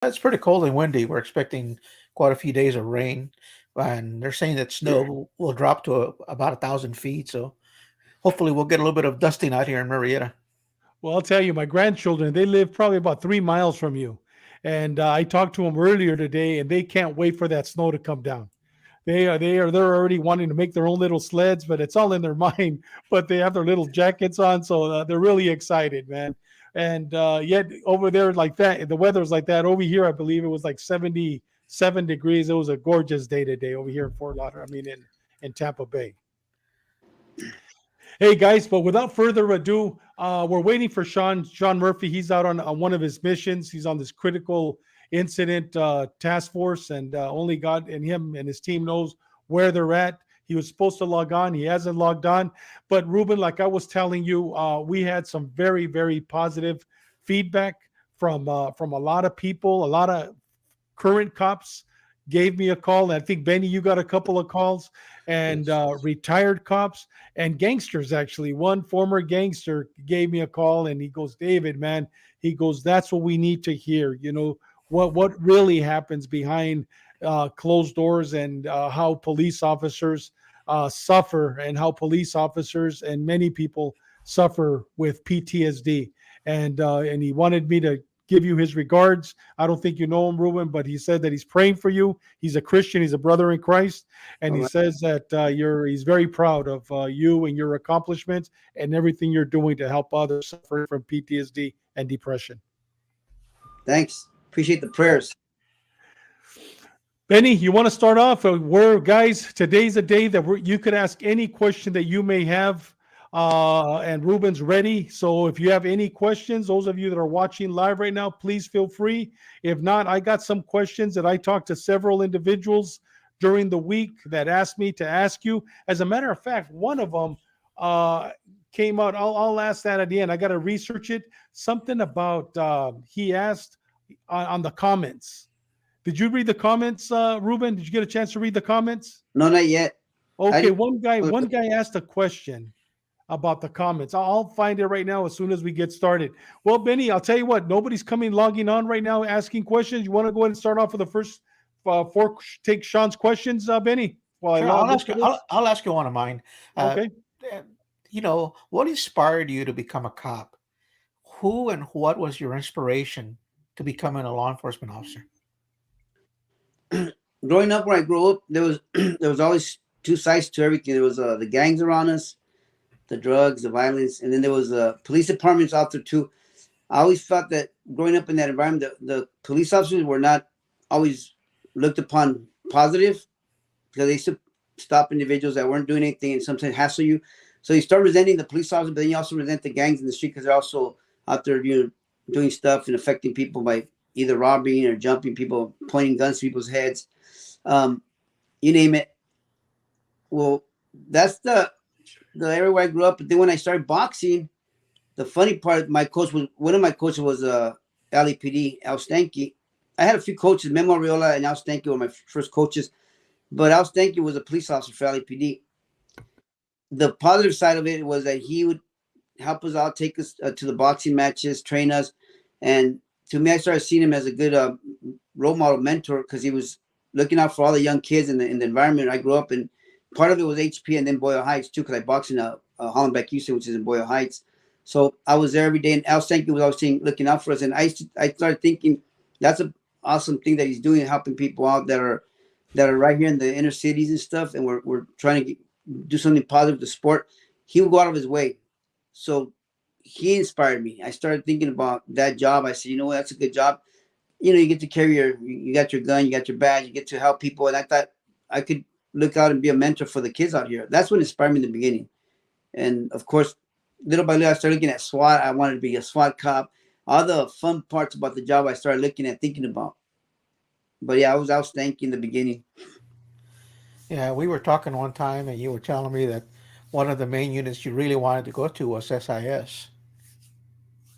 It's pretty cold and windy. We're expecting quite a few days of rain, and they're saying that snow will drop to about 1,000 feet. So hopefully, we'll get a little bit of dusting out here in Marietta. Well, I'll tell you, my grandchildren, they live probably about 3 miles from you. And I talked to them earlier today, and they can't wait for that snow to come down. They're already wanting to make their own little sleds, but it's all in their mind. But they have their little jackets on, so they're really excited, man. And yet over there like that, the weather's like that. Over here, I believe it was like 77 degrees. It was a gorgeous day today over here in Fort Lauderdale. I mean, in Tampa Bay. Hey guys, but without further ado, we're waiting for Sean Murphy. He's out on one of his missions. He's on this critical incident task force, and only God and him and his team knows where they're at. He was supposed to log on. He hasn't logged on. But Ruben, like I was telling you, we had some very, very positive feedback from a lot of people. A lot of current cops gave me a call. And I think Benny, you got a couple of calls, and Yes. retired cops and gangsters. Actually, one former gangster gave me a call, and he goes, "David, man," he goes, "that's what we need to hear. You know what really happens behind closed doors, and how police officers suffer, and how police officers and many people suffer with PTSD." And he wanted me to give you his regards. I don't think you know him, Ruben, but he said that he's praying for you. He's a Christian. He's a brother in Christ, and All he right. says that he's very proud of you and your accomplishments and everything you're doing to help others suffering from PTSD and depression. Thanks. Appreciate the prayers. Benny, you want to start off? Guys, today's a day that you could ask any question that you may have, and Ruben's ready. So if you have any questions, those of you that are watching live right now, please feel free. If not, I got some questions that I talked to several individuals during the week that asked me to ask you. As a matter of fact, one of them uh, came out. I'll ask that at the end. I got to research it. Something about he asked on the comments. Did you read the comments, Ruben? Did you get a chance to read the comments? No, not yet. I Okay, didn't. one guy asked a question about the comments. I'll find it right now as soon as we get started. Well, Benny, I'll tell you what. Nobody's logging on right now, asking questions. You want to go ahead and start off with the first four? Take Sean's questions, Benny. While I Sure, log I'll ask into you. this. I'll ask you one of mine. Uh, Okay. uh, what inspired you to become a cop? Who and what was your inspiration to becoming a law enforcement officer? Growing up where I grew up, there was there was always two sides to everything. There was the gangs around us, the drugs, the violence, and then there was police departments out there too. I always felt that growing up in that environment, the police officers were not always looked upon positive because they used to stop individuals that weren't doing anything and sometimes hassle you. So you start resenting the police officers, but then you also resent the gangs in the street because they're also out there, doing stuff and affecting people by either robbing or jumping people, pointing guns to people's heads, um, you name it. Well, that's the area where I grew up. But then when I started boxing, the funny part, one of my coaches was LAPD, Al Stanky. I had a few coaches, Memo Riola and Al Stanky were my first coaches, but Al Stanky was a police officer for LAPD. The positive side of it was that he would help us out, take us to the boxing matches, train us, and to me, I started seeing him as a good role model mentor because he was looking out for all the young kids in the environment I grew up in. Part of it was HP and then Boyle Heights too, because I boxed in Hollenbeck, Houston, which is in Boyle Heights. So I was there every day, and Al Sankey was always looking out for us. And I started thinking that's an awesome thing that he's doing, helping people out that are right here in the inner cities and stuff. And we're trying to do something positive to sport. He would go out of his way. So he inspired me. I started thinking about that job. I said, you know what, that's a good job. You get to carry you got your gun, you got your badge, you get to help people. And I thought I could look out and be a mentor for the kids out here. That's what inspired me in the beginning. And of course, little by little, I started looking at SWAT. I wanted to be a SWAT cop. All the fun parts about the job I started looking at, thinking about. But yeah, I was thinking in the beginning. Yeah, we were talking one time, and you were telling me that one of the main units you really wanted to go to was SIS.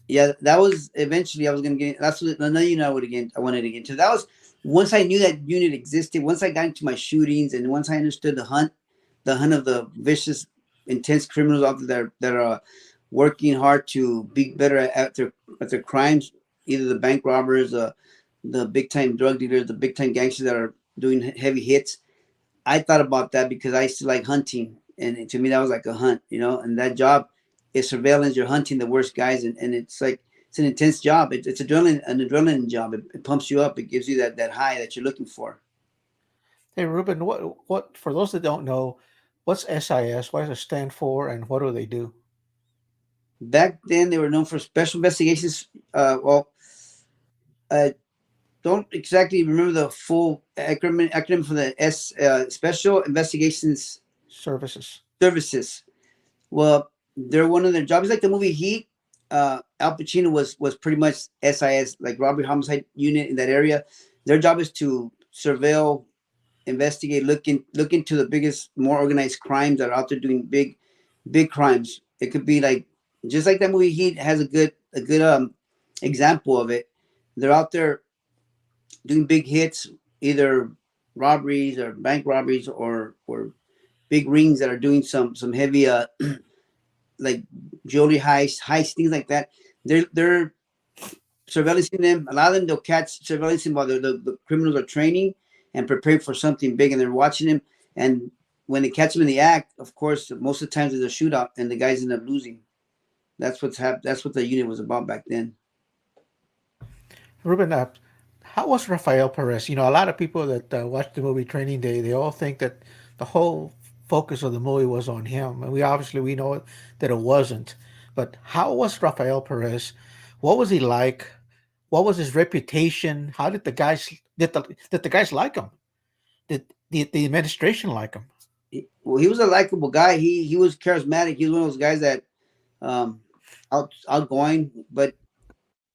Yeah, that was eventually I was gonna get. That's another unit I wanted to get into. That was once I knew that unit existed. Once I got into my shootings, and once I understood the hunt of the vicious, intense criminals out there that are working hard to be better at their crimes. Either the bank robbers, the big time drug dealers, the big time gangsters that are doing heavy hits. I thought about that because I used to like hunting, and to me that was like a hunt, you know. And that job is surveillance. You're hunting the worst guys, and it's like it's an intense job. It's an adrenaline job. It pumps you up. It gives you that high that you're looking for. Hey, Ruben, what for those that don't know, what's SIS? What does it stand for, and what do they do? Back then, they were known for special investigations. I don't exactly remember the full acronym for the Special Investigations Services. Services. Well, they're one of their jobs. Like the movie Heat, Al Pacino was pretty much SIS, like robbery homicide unit in that area. Their job is to surveil, investigate, look into the biggest, more organized crimes that are out there doing big crimes. It could be like just like that movie Heat has a good example of it. They're out there doing big hits, either robberies or bank robberies or big rings that are doing some heavy like jewelry heist things like that. They're surveillancing them. A lot of them they'll catch surveillancing while the criminals are training and preparing for something big, and they're watching them. And when they catch them in the act, of course, most of the times there's a shootout, and the guys end up losing. That's what's happened. That's what the unit was about back then. Ruben, how was Rafael Perez? You know, a lot of people that watch the movie Training Day, they all think that the whole focus of the movie was on him, and we know that it wasn't. But how was Rafael Perez? What was he like? What was his reputation? How did the guys like him? Did the administration like him? Well, he was a likable guy. He was charismatic. He was one of those guys that um, outgoing, but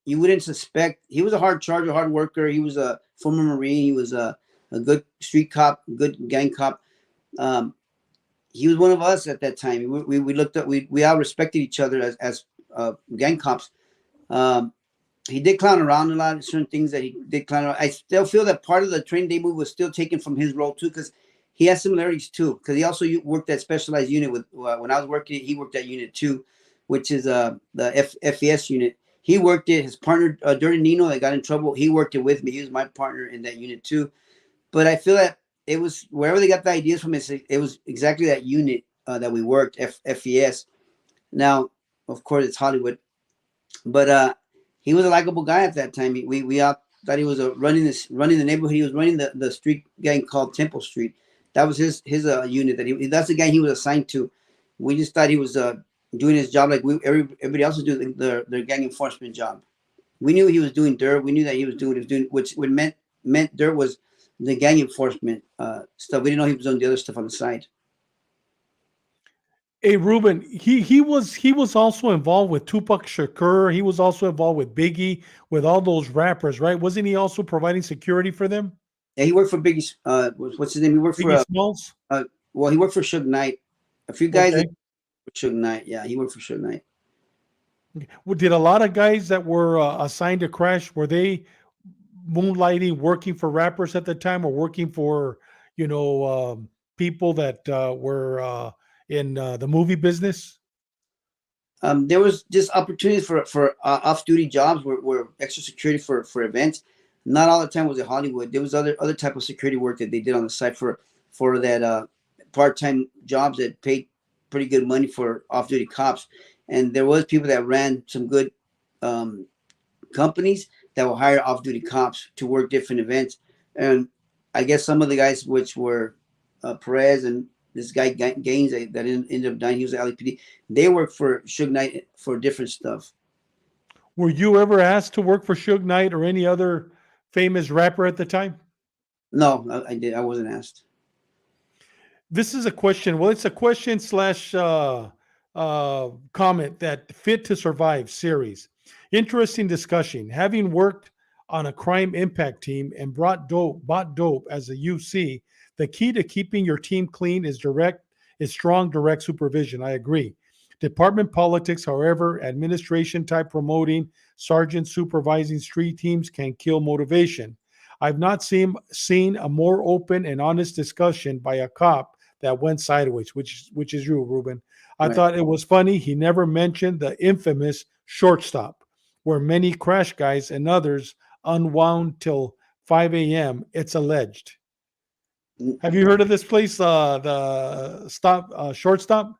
you wouldn't suspect. He was a hard charger, hard worker. He was a former Marine. He was a good street cop, good gang cop. Um, he was one of us at that time. We looked up. We all respected each other as gang cops. Um, he did clown around a lot of certain things that he did clown around. I still feel that part of the Training Day movie was still taken from his role too, because he has similarities too. Because he also worked at specialized unit with when I was working. He worked at Unit 2, which is the FES unit. He worked it. His partner Dirty Nino that got in trouble. He worked it with me. He was my partner in that unit too. But I feel that it was wherever they got the ideas from. It was exactly that unit that we worked FES. Now, of course, it's Hollywood, but he was a likable guy at that time. We all thought he was running the neighborhood. He was running the street gang called Temple Street. That was his unit that's the gang he was assigned to. We just thought he was doing his job like everybody else was doing their gang enforcement job. We knew he was doing dirt. We knew that he was doing what he was doing, which would meant dirt was the gang enforcement stuff. We didn't know he was doing the other stuff on the side. Hey Ruben, he was also involved with Tupac Shakur. He was also involved with Biggie, with all those rappers, right? Wasn't he also providing security for them? Yeah, he worked for Biggie. What's his name? He worked Biggie for Smalls. well, he worked for Suge Knight. A few guys Okay. that for Suge Knight. Yeah, he worked for Suge Knight. Well, did a lot of guys that were assigned to crash, were they moonlighting, working for rappers at the time, or working for you know people that were in the movie business? There was just opportunities for off duty jobs where extra security for events. Not all the time was it Hollywood. There was other type of security work that they did on the side for that part time jobs that paid pretty good money for off duty cops. And there was people that ran some good um, companies that will hire off duty cops to work different events. And I guess some of the guys, which were Perez and this guy Gaines that ended up dying, he was at LAPD. They worked for Suge Knight for different stuff. Were you ever asked to work for Suge Knight or any other famous rapper at the time? No, I wasn't asked. This is a question. Well, it's a question slash comment that Fit to Survive series. Interesting discussion. Having worked on a crime impact team and bought dope as a UC, the key to keeping your team clean is strong direct supervision. I agree. Department politics, however, administration type promoting, sergeant supervising street teams can kill motivation. I've not seen a more open and honest discussion by a cop that went sideways, which is you, Ruben. I Right. thought it was funny. He never mentioned the infamous shortstop, where many crash guys and others unwound till 5 a.m. It's alleged. Have you heard of this place, the stop, shortstop?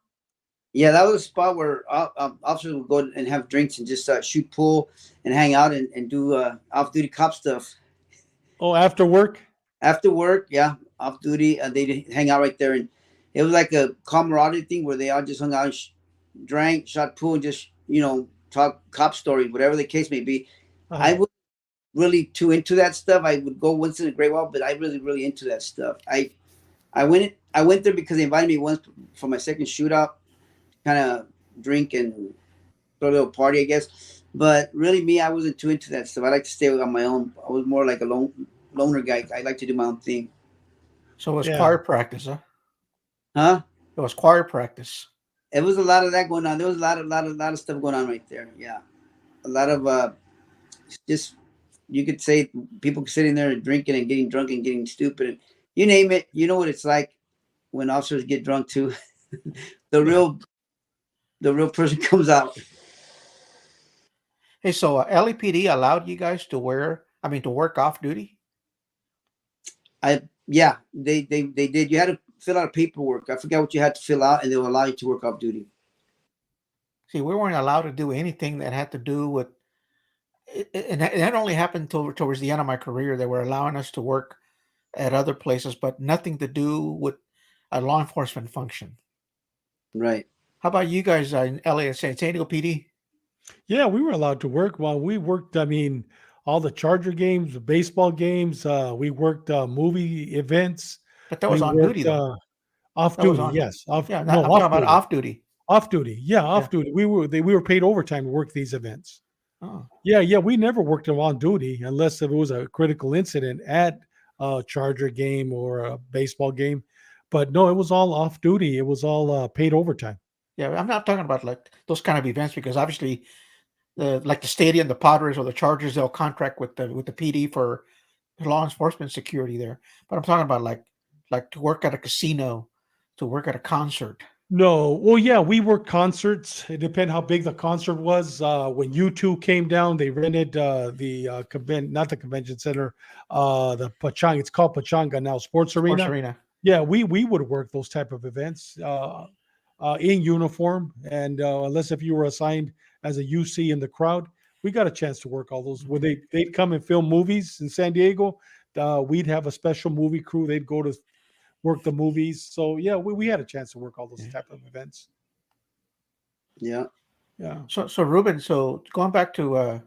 Yeah, that was a spot where officers would go and have drinks and just shoot pool and hang out and do off-duty cop stuff. Oh, after work? After work, yeah, off duty, they'd hang out right there, and it was like a camaraderie thing where they all just hung out, and drank, shot pool, and just talk cop stories, whatever the case may be. I was really too into that stuff. I would go once in a great while, but I really into that stuff. I went there because they invited me once for my second shootout, kind of drink and throw a little party, I guess. But really, me, I wasn't too into that stuff. I like to stay on my own. I was more like a loner guy. I like to do my own thing. So it was choir practice, huh? Huh? It was choir practice. It was a lot of that going on. There was a lot of stuff going on right there. Yeah, a lot of just, you could say, people sitting there and drinking and getting drunk and getting stupid, and you name it. You know what it's like when officers get drunk too. the real person comes out. Hey, so LAPD allowed you guys to work off duty? Yeah, they did. You had to fill out paperwork. I forgot what you had to fill out, and they will allow you to work off duty. See, we weren't allowed to do anything that had to do with it, and that only happened towards the end of my career. They were allowing us to work at other places, but nothing to do with a law enforcement function. Right. How about you guys in LA, San Diego PD? Yeah, we were allowed to work while we worked. I mean, all the Charger games, the baseball games. We worked movie events. But that We was on duty, worked though. off That was duty. on. Yes, off Yeah, no I'm talking off about duty. off duty. Off duty. Yeah, Yeah. off duty. We were paid overtime to work these events. Oh, Yeah. We never worked them on duty unless if it was a critical incident at a Charger game or a baseball game. But no, it was all off duty. It was all paid overtime. yeah. I'm not talking about like those kind of events because obviously, like the stadium, the Padres or the Chargers, they'll contract with the PD for law enforcement security there. But I'm talking about like to work at a casino, to work at a concert. No, well, yeah, we worked concerts. It depended how big the concert was. When U2 came down, they rented the not the convention center, the Pachanga. It's called Pachanga now, Sports Sports Arena. arena. Yeah, we would work those type of events in uniform, and unless if you were assigned as a UC in the crowd, we got a chance to work all those. When they'd come and film movies in San Diego, we'd have a special movie crew. They'd go to work the movies. So yeah, we had a chance to work all those type of events. Yeah. Yeah. So Ruben, so going back to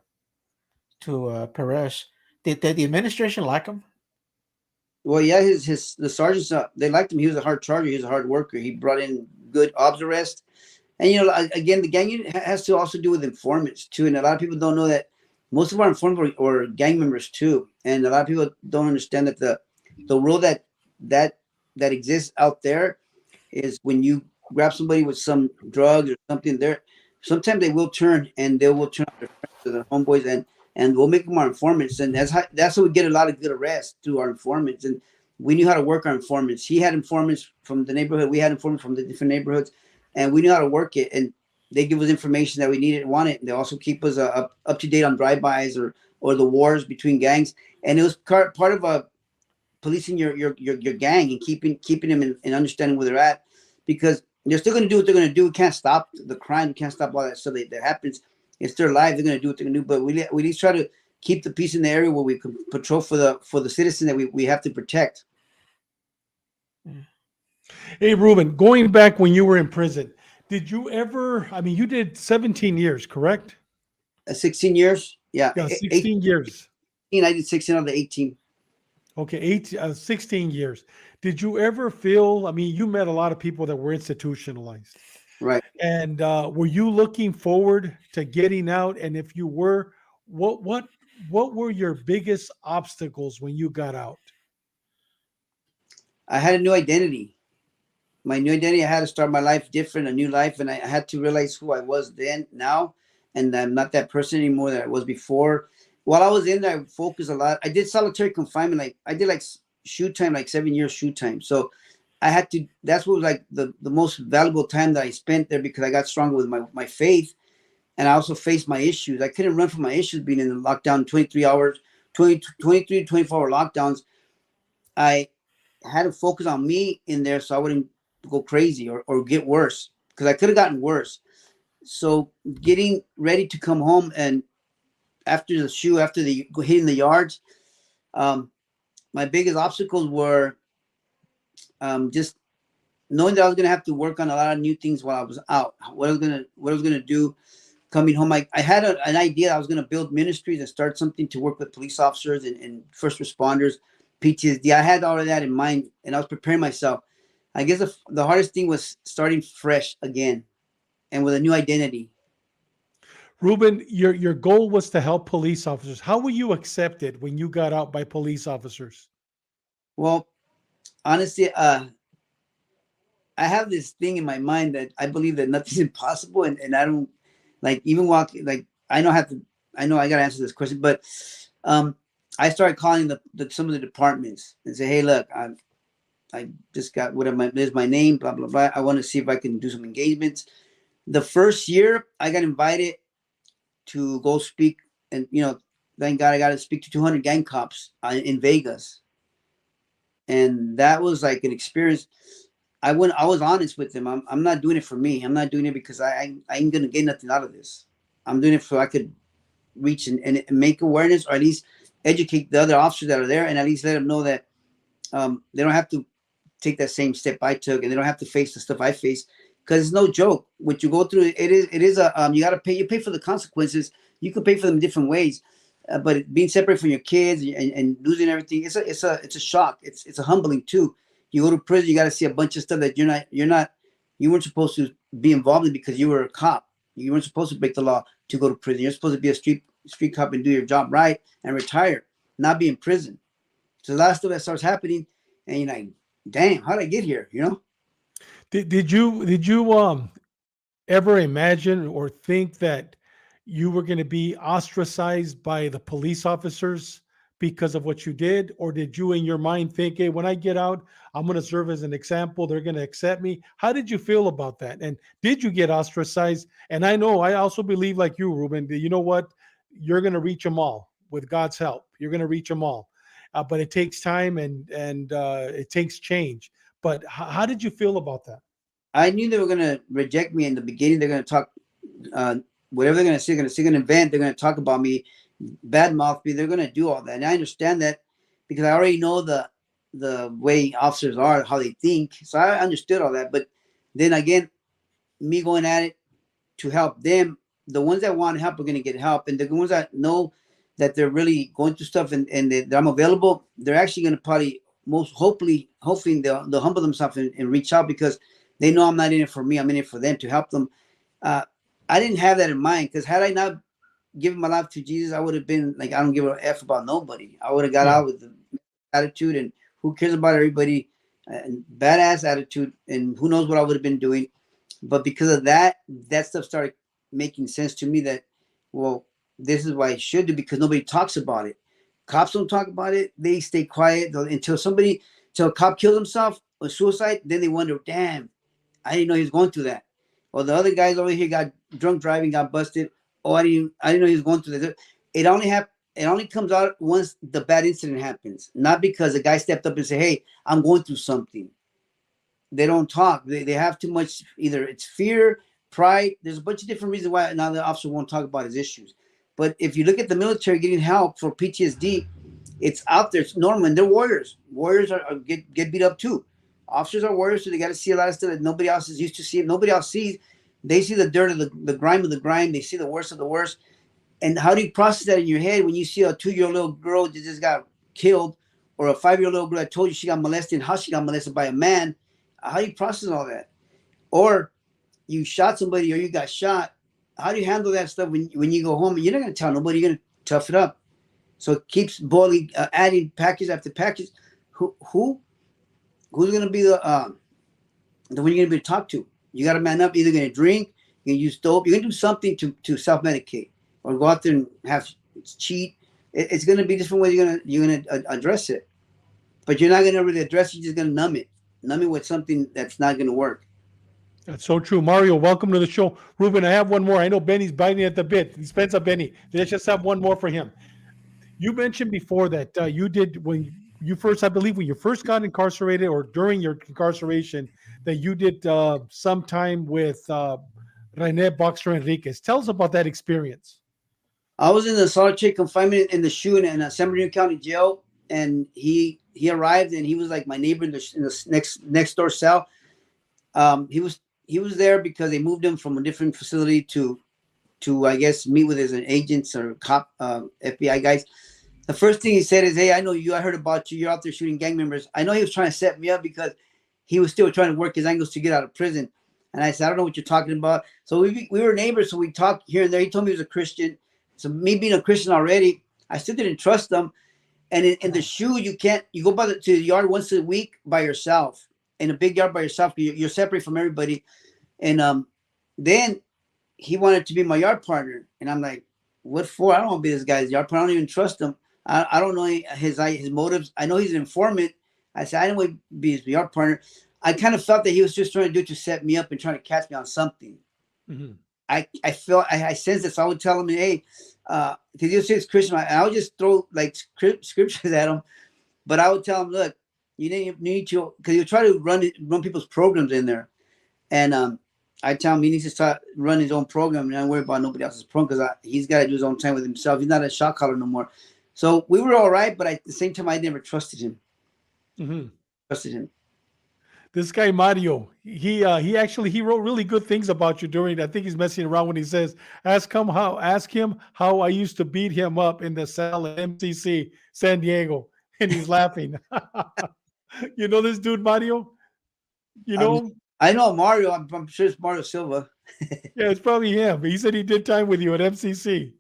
Perez, did the administration like him? Well, yeah, the sergeants, they liked him. He was a hard charger. He was a hard worker. He brought in good obs arrest. And, again, the gang unit has to also do with informants, too. And a lot of people don't know that most of our informants are gang members, too. And a lot of people don't understand that the rule that exists out there is when you grab somebody with some drugs or something, sometimes they will turn and they will turn their friends to their homeboys and we'll make them our informants. And that's how we get a lot of good arrests through our informants. And we knew how to work our informants. He had informants from the neighborhood. We had informants from the different neighborhoods, and we knew how to work it. And they give us information that we needed and wanted. They also keep us up to date on drive-bys or the wars between gangs. And it was part of policing your gang and keeping them in understanding where they're at, because they're still going to do what they're going to do. We can't stop the crime. We can't stop all that stuff that happens. It's their life. They're going to do what they're going to do. But we at least try to keep the peace in the area where we can patrol for the citizen that we have to protect. Hey, Ruben, going back when you were in prison, did you ever, I mean, you did 17 years, correct? 16 years? Yeah. 16 years. I did 16 out of the 18. Okay, 16 years. Did you ever feel, I mean, you met a lot of people that were institutionalized. Right. And were you looking forward to getting out? And if you were, what were your biggest obstacles when you got out? I had a new identity. My new identity, I had to start my life different, a new life, and I had to realize who I was now, and I'm not that person anymore that I was before. While I was in there, I focused a lot. I did solitary confinement. I did shoot time, 7 years shoot time. So I had to, that's what was the most valuable time that I spent there, because I got stronger with my faith. And I also faced my issues. I couldn't run from my issues being in the lockdown 23 hours 23 to 24 lockdowns, I had to focus on me in there so I wouldn't go crazy or get worse, because I could have gotten worse. So getting ready to come home, and after the shoe, after the hitting the yards, my biggest obstacles were just knowing that I was gonna have to work on a lot of new things while I was out. What I was gonna do coming home. I had an idea that I was gonna build ministries and start something to work with police officers and first responders, PTSD. I had all of that in mind, and I was preparing myself. I guess the hardest thing was starting fresh again and with a new identity. Ruben, your goal was to help police officers. How were you accepted when you got out by police officers? Well, honestly, I have this thing in my mind that I believe that nothing's impossible, and I don't like even walk like I know I gotta answer this question, but I started calling some of the departments and say, hey, look, I just got there's my name, blah blah blah. I want to see if I can do some engagements. The first year I got invited to go speak, and thank God I got to speak to 200 gang cops in Vegas, and that was like an experience. I was honest with them. I'm not doing it for me. I'm not doing it because I ain't gonna get nothing out of this. I'm doing it so I could reach and make awareness, or at least educate the other officers that are there, and at least let them know that they don't have to take that same step I took, and they don't have to face the stuff I faced, because it's no joke. What you go through, it is a you got to pay. You pay for the consequences. You can pay for them in different ways, but being separated from your kids and losing everything, it's a shock. It's a humbling too. You go to prison, you got to see a bunch of stuff that you weren't supposed to be involved in because you were a cop. You weren't supposed to break the law to go to prison. You're supposed to be a street cop and do your job right and retire, not be in prison. So the last stuff that starts happening, and you're like, damn, how did I get here? Did you ever imagine or think that you were going to be ostracized by the police officers because of what you did? Or did you in your mind think, hey, when I get out, I'm going to serve as an example, they're going to accept me? How did you feel about that? And did you get ostracized? And I know, I also believe like you, Ruben, that you know what, you're going to reach them all with God's help. You're going to reach them all, but it takes time and it takes change. But how did you feel about that? I knew they were going to reject me in the beginning. They're going to talk, whatever they're going to say, an event. They're going to talk about me, bad mouth me. They're going to do all that. And I understand that because I already know the way officers are, how they think. So I understood all that. But then again, me going at it to help them, the ones that want help are going to get help. And the ones that know that they're really going through stuff and that I'm available, they're actually going to probably hopefully they'll humble themselves and reach out, because they know I'm not in it for me. I'm in it for them, to help them. I didn't have that in mind, because had I not given my life to Jesus, I would have been like, I don't give a F about nobody. I would have got out with the attitude and who cares about everybody, and badass attitude, and who knows what I would have been doing. But because of that stuff started making sense to me, that, well, this is what I should do, because nobody talks about it. Cops don't talk about it. They stay quiet until a cop kills himself or suicide. Then they wonder, damn, I didn't know he was going through that. Or the other guys over here got drunk driving, got busted. Oh, I didn't know he was going through that. It only comes out once the bad incident happens, not because the guy stepped up and said, hey, I'm going through something. They don't talk. They have too much, either it's fear, pride. There's a bunch of different reasons why now the officer won't talk about his issues. But if you look at the military getting help for PTSD, it's out there. It's normal, and they're warriors. Warriors get beat up too. Officers are warriors, so they got to see a lot of stuff that nobody else is used to seeing. Nobody else sees. They see the dirt of the grime of the grime. They see the worst of the worst. And how do you process that in your head when you see a 2-year-old little girl that just got killed, or a 5-year-old little girl that told you she got molested, and how she got molested by a man? How do you process all that? Or you shot somebody, or you got shot. How do you handle that stuff when you go home? You're not going to tell nobody. You're going to tough it up. So it keeps boiling, adding package after package. Who's going to be the one you're going to be talked to? You got to man up. Either going to drink, you're going to use dope, you're going to do something to self-medicate, or go out there and have cheat. It's going to be different ways you're going to address it. But you're not going to really address it. You're just going to numb it with something that's not going to work. That's so true. Mario, welcome to the show. Ruben, I have one more. I know Benny's biting at the bit. Dispensa Benny. Let's just have one more for him. You mentioned before that you did when you first, I believe, when you first got incarcerated or during your incarceration, that you did some time with Rene Boxer Enriquez. Tell us about that experience. I was in the solitary confinement in the SHU in San Bernardino County Jail, and he arrived, and he was like my neighbor in the next door cell. He was there because they moved him from a different facility to I guess meet with his agents or cop FBI guys. The first thing he said is, "Hey, I know you. I heard about you. You're out there shooting gang members." I know he was trying to set me up because he was still trying to work his angles to get out of prison. And I said, "I don't know what you're talking about." So we were neighbors, so we talked here and there. He told me he was a Christian. So me being a Christian already, I still didn't trust him. And in the SHU, you go to the yard once a week by yourself, in a big yard by yourself. You're separate from everybody. And then he wanted to be my yard partner, and I'm like, "What for? I don't want to be this guy's yard partner. I don't even trust him. I don't know his motives. I know he's an informant." I said, "I didn't want to be his yard partner." I kind of felt that he was just trying to do it to set me up and trying to catch me on something. Mm-hmm. I sensed this. So I would tell him, "Hey," because he says Christian, I would just throw like scriptures at him, but I would tell him, "Look, you need to," because he'll try to run people's programs in there, and I tell him he needs to start run his own program and not worry about nobody else's program because he's got to do his own time with himself. He's not a shot caller no more. So we were all right, but at the same time, I never trusted him. Mm-hmm. Trusted him. This guy Mario, he wrote really good things about you during. I think he's messing around when he says, ask him how I used to beat him up in the cell at MCC San Diego," and he's laughing. You know this dude Mario? You know him? I know Mario. I'm sure it's Mario Silva. Yeah, it's probably him. He said he did time with you at MCC.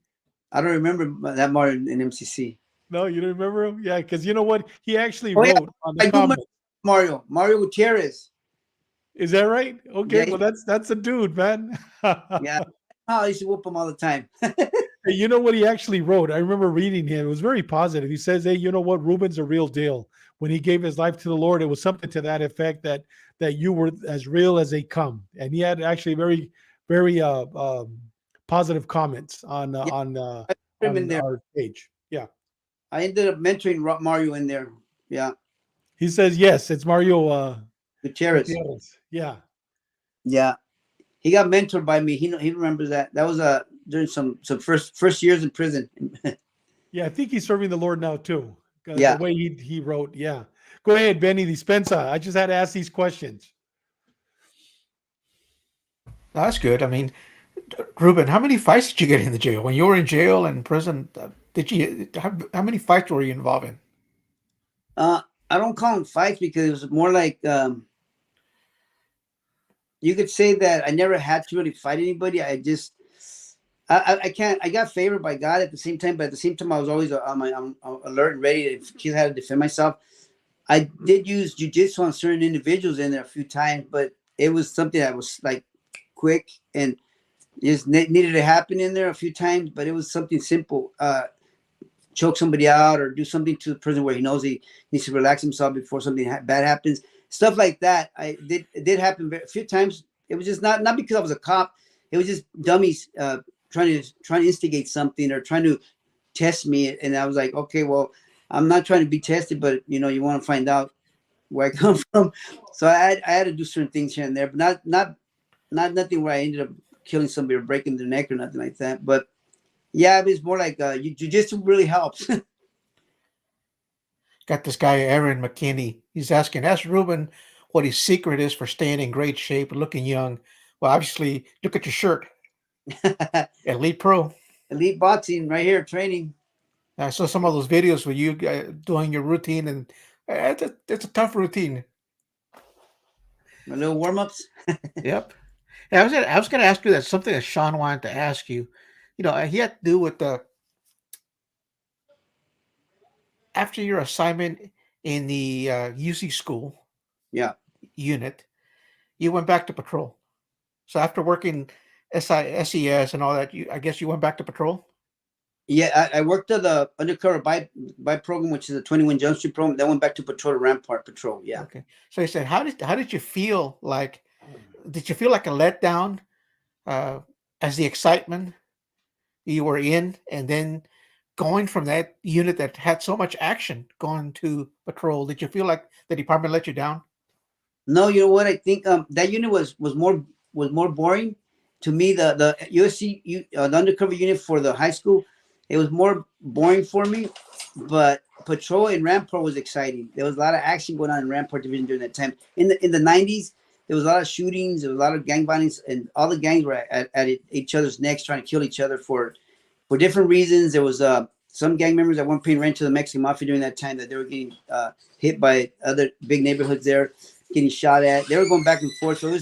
I don't remember that Mario in MCC. No, you don't remember him? Yeah, because you know what? He actually Oh, yeah, wrote on the I do remember comment. Mario Gutierrez. Is that right? Okay, Yeah, well that's a dude, man. yeah. Oh, I used to whoop him all the time. Hey, you know what he actually wrote? I remember reading him. It was very positive. He says, "Hey, you know what? Ruben's a real deal. When he gave his life to the Lord, it was something to that effect that you were as real as they come." And he had actually very, very positive comments on Yeah, I put him in there. our page. Yeah, I ended up mentoring Mario in there. Yeah, he says yes. It's Mario Gutierrez. Gutierrez. Yeah. Yeah, he got mentored by me. He remembers that. That was during some first years in prison. Yeah, I think he's serving the Lord now too. The Yeah. way he wrote. Yeah. Go ahead, Benny Dispensa. I just had to ask these questions. That's good. I mean, Ruben, how many fights did you get in the jail when you were in jail and prison? Did you how many fights were you involved in? I don't call them fights because it was more like you could say that I never had to really fight anybody. I can't. I got favored by God at the same time, but at the same time, I was always I'm alert and ready to how to defend myself. I did use jujitsu on certain individuals in there a few times, but it was something that was like quick and just needed to happen in there a few times. But it was something simple. Choke somebody out or do something to the person where he knows he needs to relax himself before something bad happens. Stuff like that. It did happen a few times. It was just not because I was a cop. It was just dummies trying to instigate something or trying to test me. And I was like, okay, well, I'm not trying to be tested, but you want to find out where I come from. So I had to do certain things here and there, but not nothing where I ended up killing somebody or breaking their neck or nothing like that. But yeah, it was more like jujitsu really helps. Got this guy Aaron McKinney. He's asking, ask Ruben what his secret is for staying in great shape and looking young. Well, obviously, look at your shirt. Elite Pro. Elite boxing right here, training. I saw some of those videos with you doing your routine, and it's a tough routine. My little warm ups. Yep. Yeah, I was gonna ask you that something that Sean wanted to ask you. He had to do with the after your assignment in the UC school Yeah. unit, you went back to patrol. So after working SES and all that, I guess you went back to patrol. Yeah, I worked at the undercover by program, which is a 21 Jump Street program. Then went back to patrol, Rampart Patrol. Yeah. Okay. So he said, how did you feel like? Did you feel like a letdown as the excitement you were in, and then going from that unit that had so much action going to patrol, did you feel like the department let you down? No, you know what? I think that unit was more boring to me. The USC the undercover unit for the high school, it was more boring for me. But patrol in Rampart was exciting. There was a lot of action going on in Rampart Division during that time. In the 90s, there was a lot of shootings, there was a lot of gang violence, and all the gangs were at each other's necks trying to kill each other for different reasons. There was some gang members that weren't paying rent to the Mexican mafia during that time, that they were getting hit by other big neighborhoods there, getting shot at. They were going back and forth. So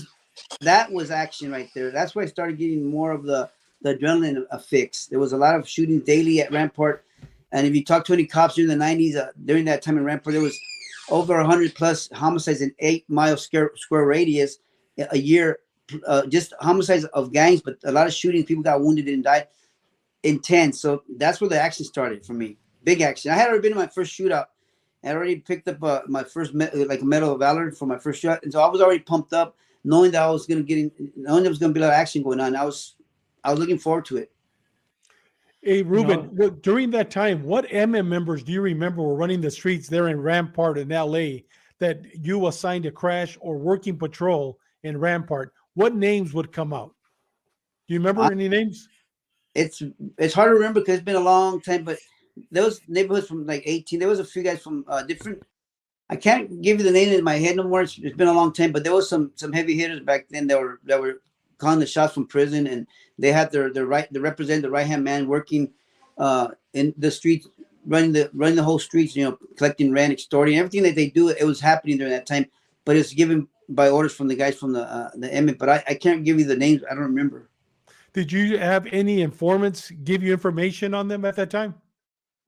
that was action right there. That's why I started getting more of the adrenaline fix. There was a lot of shootings daily at Rampart. And if you talk to any cops during the 90s, during that time in Rampart, there was over 100 plus homicides in 8-mile square radius a year, just homicides of gangs, but a lot of shootings. People got wounded and died. Intense. So that's where the action started for me. Big action. I had already been in my first shootout. I had already picked up my first Medal of Valor for my first shot, and so I was already pumped up, knowing that I was going to knowing there was going to be a lot of action going on. I was looking forward to it. Hey, Ruben, during that time, what MM members do you remember were running the streets there in Rampart in LA that you assigned to crash or working patrol in Rampart? What names would come out? Do you remember any names? It's hard to remember because it's been a long time, but those neighborhoods from like 18, there was a few guys from different. I can't give you the name in my head no more. It's been a long time, but there was some heavy hitters back then that were calling the shots from prison, and they had their represent the right hand man working in the streets, running the whole streets, collecting rent, extorting, everything that they do. It was happening during that time, but it's given by orders from the guys from the M. But I can't give you the names. I don't remember. Did you have any informants give you information on them at that time?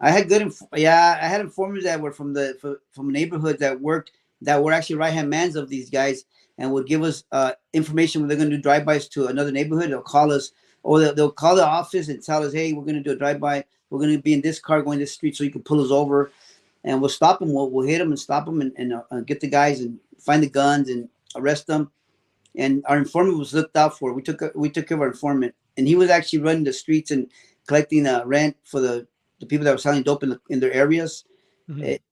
I had I had informers that were from neighborhoods that were actually right hand mans of these guys, and would give us information when they're going to do drive-bys to another neighborhood. They'll call us, or they'll call the office and tell us, hey, we're going to do a drive-by. We're going to be in this car going this street, so you can pull us over, and we'll stop them. We'll hit them and stop them, and get the guys and find the guns and arrest them. And our informant was looked out for. We took care of our informant, and he was actually running the streets and collecting rent for the people that were selling dope in their areas. Mm-hmm. It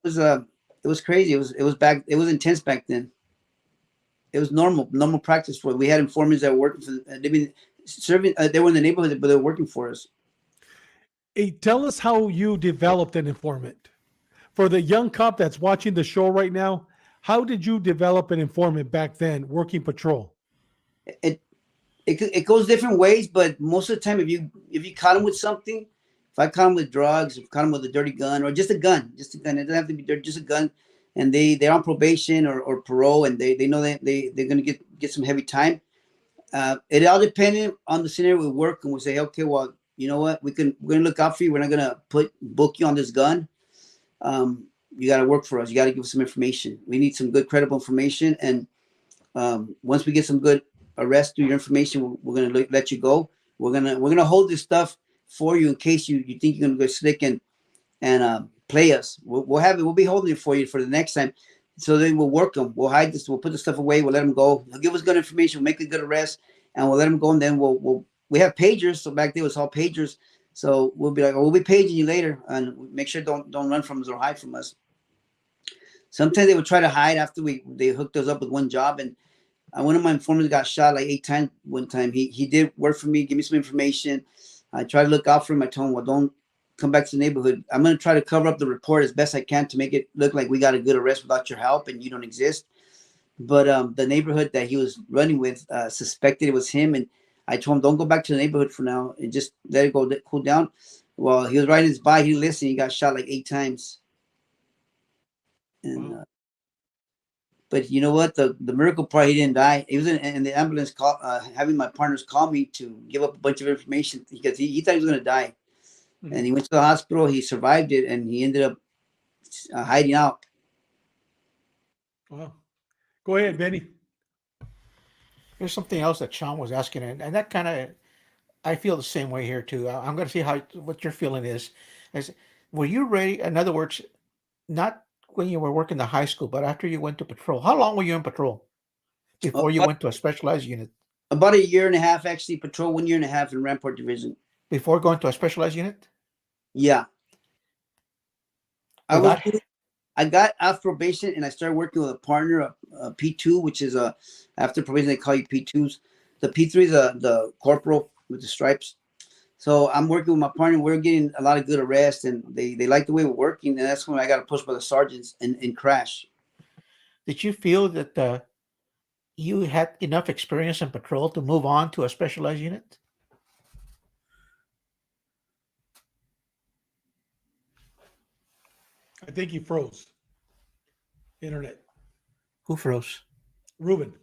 was crazy. It was intense back then. It was normal practice for it. We had informants that were working for. They've been serving. They were in the neighborhood, but they were working for us. Hey, tell us how you developed an informant. For the young cop that's watching the show right now, how did you develop an informant back then, working patrol? It goes different ways, but most of the time, if you caught him with something, if I caught him with drugs, if I caught him with a dirty gun, or just a gun, it doesn't have to be dirty, just a gun, and they're on probation or parole, and they know that they're gonna get some heavy time. It all depended on the scenario we work, and we say, okay, well, you know what, we're gonna look out for you. We're not gonna book you on this gun. You got to work for us. You got to give us some information. We need some good, credible information, and once we get some good arrest through your information, we're gonna let you go. We're gonna hold this stuff for you in case you think you're gonna go slick and play us. We'll have it. We'll be holding it for you for the next time. So then we'll work them. We'll hide this. We'll put the stuff away. We'll let them go. They'll give us good information. We'll make a good arrest, and we'll let them go. And then we have pagers. So back then it was all pagers. So we'll be like, we'll be paging you later, and make sure don't run from us or hide from us. Sometimes they would try to hide after they hooked us up with one job, and one of my informants got shot like 8 times one time. He did work for me, give me some information. I tried to look out for him. I told him, well, don't come back to the neighborhood. I'm going to try to cover up the report as best I can to make it look like we got a good arrest without your help and you don't exist. But the neighborhood that he was running with suspected it was him, and I told him, don't go back to the neighborhood for now and just let it go cool down. Well, he was riding his bike. He listened. He got shot like 8 times. And but you know what? The miracle part, he didn't die. He was in the ambulance, having my partners call me to give up a bunch of information because he thought he was going to die. Mm-hmm. And he went to the hospital. He survived it, and he ended up hiding out. Wow. Go ahead, Benny. There's something else that Sean was asking, and that kind of, I feel the same way here too. I'm going to see what your feeling is. Were you ready? In other words, not when you were working the high school, but after you went to patrol. How long were you in patrol before you went to a specialized unit? About 1.5 years, actually. Patrol 1.5 years in Rampart Division. Before going to a specialized unit? Yeah. I Well, was that I got off probation and I started working with a partner, a P2, which is a after probation they call you P2s. The P3 is the corporal with the stripes. So I'm working with my partner. We're getting a lot of good arrests, and they like the way we're working. And that's when I got pushed by the sergeants and crash. did you feel that you had enough experience in patrol to move on to a specialized unit? I think he froze. Internet. Who froze? Ruben.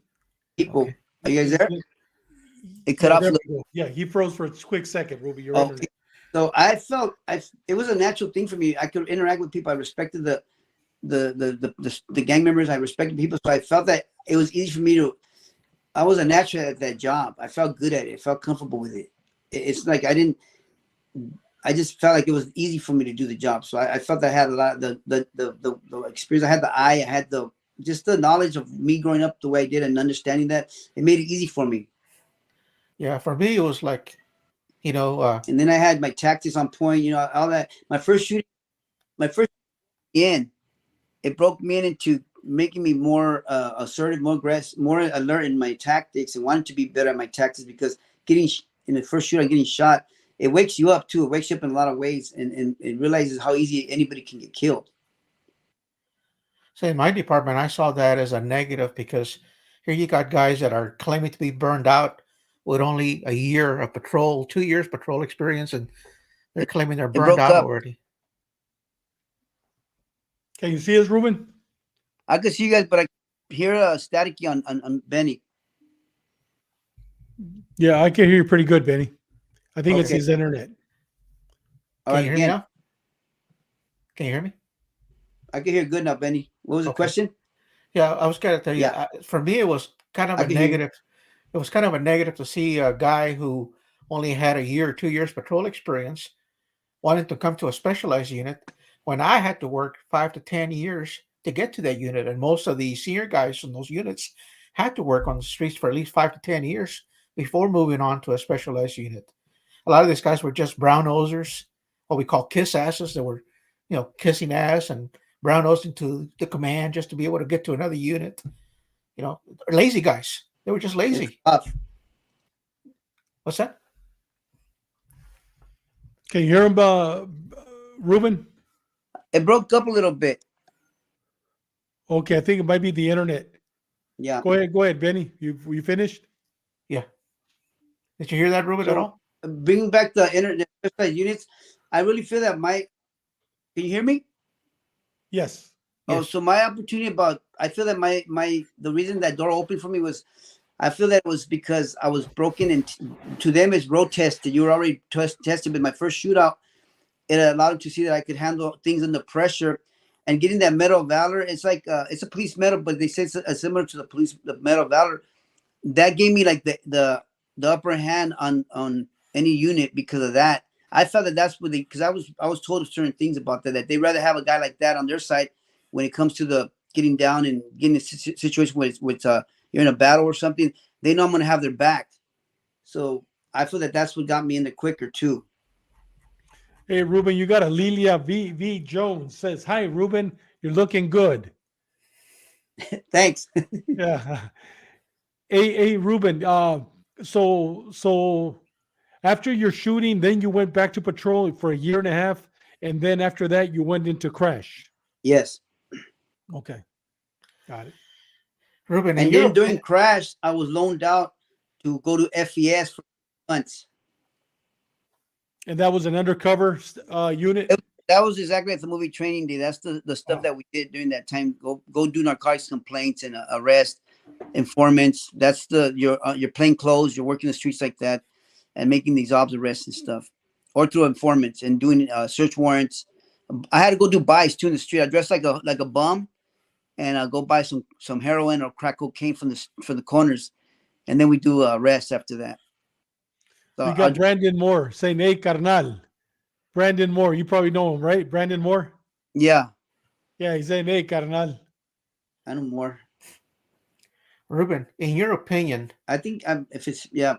People, Okay. are you guys there? It cut Yeah, off. there we go. Yeah, he froze for a quick second, Ruby. Your Okay. internet. So I felt it was a natural thing for me. I could interact with people. I respected the gang members. I respected people. So I felt that it was easy for me to. I was a natural at that job. I felt good at it. I felt comfortable with it. It's like I didn't. I just felt like it was easy for me to do the job. So I felt I had a lot of the experience. I had the eye. I had the just the knowledge of me growing up the way I did and understanding that it made it easy for me. Yeah, for me it was like, And then I had my tactics on point. All that. My first in, it broke me into making me more assertive, more aggressive, more alert in my tactics, and wanted to be better at my tactics because getting in the first shoot, I'm getting shot. It wakes you up too. It wakes you up in a lot of ways, and it realizes how easy anybody can get killed. say in my department, I saw that as a negative because here you got guys that are claiming to be burned out with only a year of patrol, 2 years patrol experience, and they're claiming they're It burned broke out up. already. Can you see us, Ruben? I could see you guys, but I hear a staticky on Benny. Yeah, I can hear you pretty good, Benny. I think it's Okay. his internet. All Can right, you hear me again, now? Can you hear me? I can hear good now, Benny. What was the Okay. question? Yeah, I was going to tell you. Yeah, For me, it was kind of I a can hear you. negative. It was kind of a negative to see a guy who only had a year or 2 years patrol experience wanting to come to a specialized unit when I had to work 5 to 10 years to get to that unit, and most of the senior guys in those units had to work on the streets for at least 5 to 10 years before moving on to a specialized unit. A lot of these guys were just brown nosers, what we call kiss asses. They were, kissing ass and brown nosing to the command just to be able to get to another unit. Lazy guys. They were just It's lazy. tough. What's that? Can you hear him, Ruben? It broke up a little bit. Okay, I think it might be the internet. Yeah. Go ahead, Benny. You finished? Yeah. Did you hear that, Ruben, at So all? bringing back the internet units, I really feel that can you hear me? Yes. Oh, Yes. so my opportunity I feel that the reason that door opened for me was, I feel that it was because I was broken, and to them it's road tested. You were already tested with my first shootout. It allowed them to see that I could handle things under pressure, and getting that Medal of Valor. It's like it's a police medal, but they say it's similar to the Medal of Valor. That gave me like the upper hand on any unit because of that. I felt that that's what because I was told certain things about that they rather have a guy like that on their side when it comes to the getting down and getting a situation with you're in a battle or something. They know I'm going to have their back, so I feel that that's what got me in there quicker too. Hey, Ruben, you got a Lilia V Jones says, "Hi, Ruben, you're looking good." Thanks. Yeah. Hey, Ruben. So after your shooting, then you went back to patrol for a year and a half, and then after that, you went into crash. Yes. Okay, got it. Ruben, in And your then during opinion, crash, I was loaned out to go to FES for months. And that was an undercover unit. That was exactly at the movie Training Day. That's the stuff Oh, that we did during that time. Go do narcotics complaints and arrest informants. That's your plain clothes. You're working the streets like that, and making these obs arrests and stuff, or through informants and doing search warrants. I had to go do buys too in the street. I dressed like a bum, and go buy some heroin or crack cocaine from the corners, and then we do arrests after that. So we got Brandon Moore saying, "Hey, carnal." Brandon Moore, you probably know him, right? Brandon Moore. yeah, Yeah, he's saying, "Hey, carnal." I know more. Ruben, in your opinion, I think if it's yeah.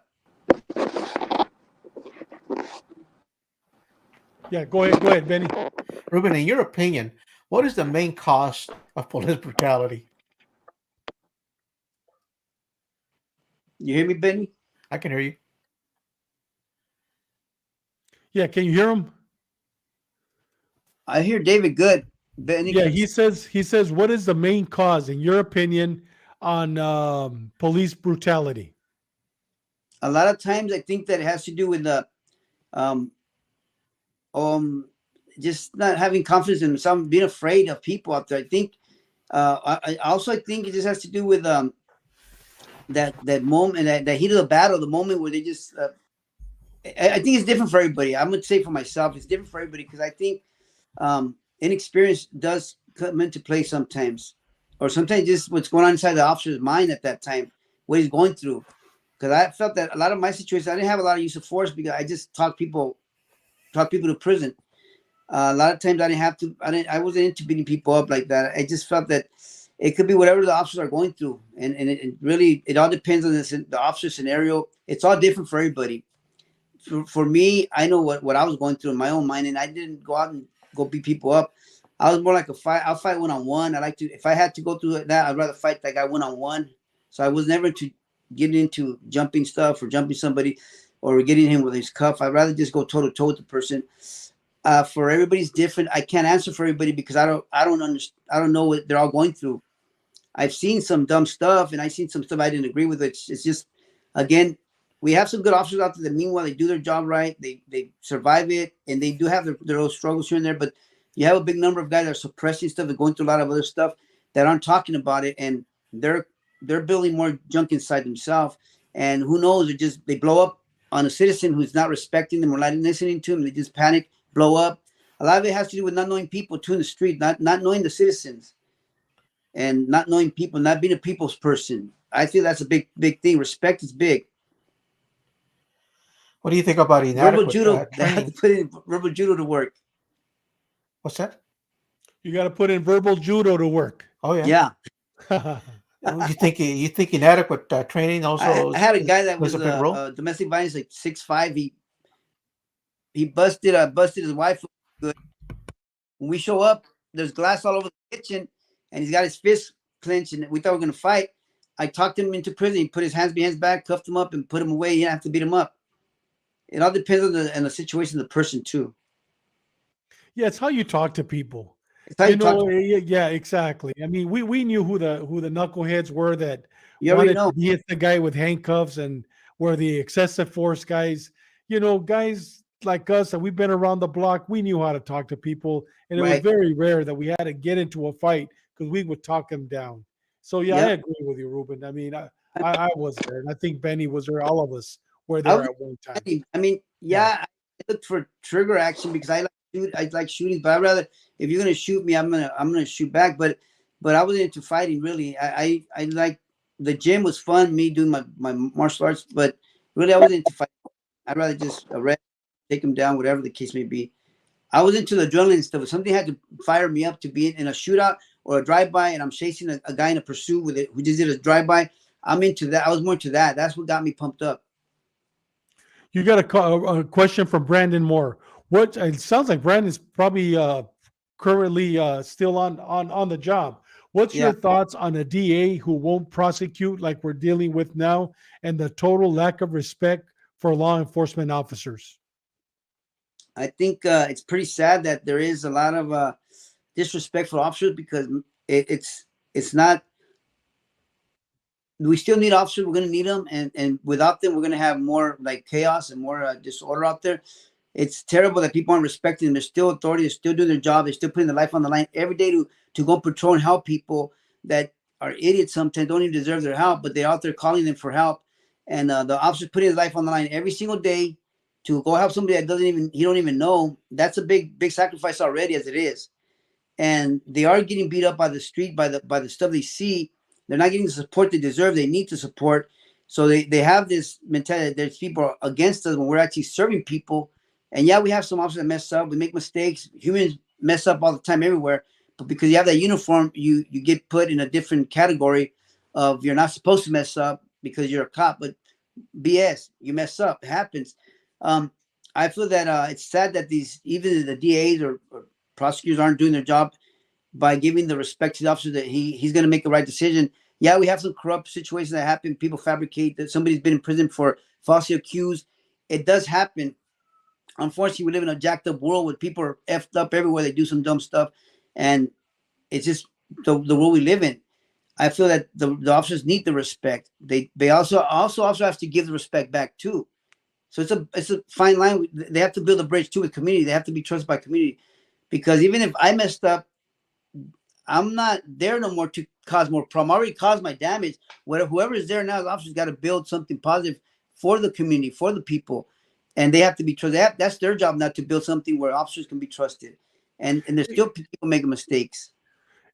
Yeah, go ahead, Benny. Ruben, in your opinion, What is the main cause of police brutality? You hear me, Benny? I can hear you. Yeah, can you hear him? I hear David good. Benny, Yeah, he says what is the main cause, in your opinion, on police brutality? a lot of times I think that it has to do with the um um just not having confidence in some, being afraid of people out there. I think I also I think it just has to do with that moment, that heat of the battle, the moment where they just I think it's different for everybody. I'm gonna say for myself, it's different for everybody because I think inexperience does come into play sometimes, or sometimes just what's going on inside the officer's mind at that time, what he's going through. Because I felt that a lot of my situations, I didn't have a lot of use of force because I just talk people to prison. A lot of times I didn't have to. I wasn't into beating people up like that. I just felt that it could be whatever the officers are going through, and it really it all depends on the officer scenario. It's all different for everybody. For me, I know what I was going through in my own mind, and I didn't go out and go beat people up. I was more like a fight. I'll fight one on one. I like to, if I had to go through that, I'd rather fight that guy one on one. So I was never to get into jumping stuff or jumping somebody or getting him with his cuff. I'd rather just go toe to toe with the person. For everybody's different. I can't answer for everybody because I don't understand. I don't know what they're all going through. I've seen some dumb stuff and I've seen some stuff I didn't agree with. It's just, again, we have some good officers out there that meanwhile they do their job right. They survive it and they do have their own struggles here and there. But you have a big number of guys that are suppressing stuff and going through a lot of other stuff that aren't talking about it, and they're building more junk inside themselves. And who knows? It just they blow up on a citizen who's not respecting them or not listening to them. They just panic, blow up. A lot of it has to do with not knowing people too in the street, not knowing the citizens and not knowing people, not being a people's person. I feel that's a big thing. Respect is big. What do you think about Verbal inadequate judo, they have to training? put in verbal judo to work. What's that? You got to put in verbal judo to work. Oh yeah. Yeah. You think inadequate training also I had a guy that plays was a big role? domestic violence, like 6'5". He busted his wife good. When we show up, there's glass all over the kitchen, and he's got his fist clenched, and we thought we were gonna fight. I talked him into prison. He put his hands behind his back, cuffed him up, and put him away. You didn't have to beat him up. It all depends on the situation of the person too. Yeah, it's how you talk to people. It's how you talk. Yeah, exactly. I mean, we knew who the knuckleheads were that You already wanted know. to hit the guy with handcuffs and were the excessive force guys. Guys like us that we've been around the block, we knew how to talk to people, and it was Right. very rare that we had to get into a fight because we would talk them down. So yeah, I Yep. agree with you, Ruben. I mean, I was there, and I think Benny was there. All of us were I there was at one time. I mean, Yeah. yeah, I look for trigger action because I like shooting, but I rather, if you're gonna shoot me, I'm gonna shoot back. But I wasn't into fighting really. I like, the gym was fun, me doing my martial arts, but really I wasn't into fighting. I'd rather just arrest, take them down, whatever the case may be. I was into the adrenaline stuff. If something had to fire me up to be in a shootout or a drive-by, and I'm chasing a guy in a pursuit with it who just did a drive-by, I'm into that. I was more into that. That's what got me pumped up. You got a question from Brandon Moore. What it sounds like Brandon's probably currently still on the job. What's your Yeah. thoughts on a DA who won't prosecute like we're dealing with now, and the total lack of respect for law enforcement officers? I think it's pretty sad that there is a lot of disrespect for officers because it's not. We still need officers. We're going to need them, and without them, we're going to have more like chaos and more disorder out there. It's terrible that people aren't respecting them. They're still authority. They're still doing their job. They're still putting their life on the line every day to go patrol and help people that are idiots sometimes, don't even deserve their help, but they're out there calling them for help. And the officer's putting his life on the line every single day to go help somebody that he don't even know. That's a big sacrifice already as it is. And they are getting beat up by the street, by the stuff they see. They're not getting the support they deserve. They need to support. So they have this mentality that there's people against us when we're actually serving people. And yeah, we have some officers that mess up. We make mistakes. Humans mess up all the time everywhere. But because you have that uniform, you get put in a different category of you're not supposed to mess up because you're a cop. But BS, you mess up. It happens. I feel that it's sad that even the DAs or prosecutors aren't doing their job. by giving the respect to the officer that he's going to make the right decision. Yeah, we have some corrupt situations that happen. People fabricate that somebody's been in prison for falsely accused. It does happen. Unfortunately, we live in a jacked up world where people are effed up everywhere. They do some dumb stuff, and it's just the world we live in. I feel that the officers need the respect. They also have to give the respect back too. So it's a fine line. They have to build a bridge too with community. They have to be trusted by community, because even if I messed up, I'm not there no more to cause more problem. I already caused my damage. Whoever is there now, the officers got to build something positive for the community, for the people, and they have to be trusted. That's their job, not to build something where officers can be trusted. And there's still people making mistakes.